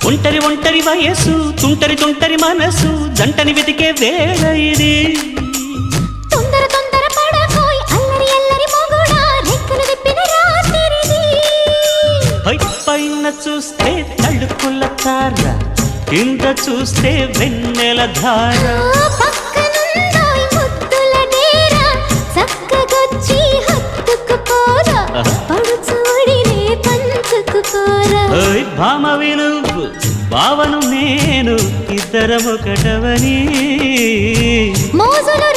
ఒంటరి ఒంటరి వయసు తుంటరి తుంటరి మనసు జంటని వెతికే వేళ ఇది తొందర తొందర పడకోయ్ అల్లరి అల్లరి మొగుడా రెక్కలు విప్పిన రాత్రిది పైన చూస్తే తళుకుల తార కింద చూస్తే వెన్నెల ధార పక్కనుందోయ్ ముద్దుల డేరా చక్కగొచ్చి హత్తుకుపోరా పడుచోడినే పంచుకుపోరా భామవి నువ్వు భావను నేను ఇద్దరమొకటవని మోజులు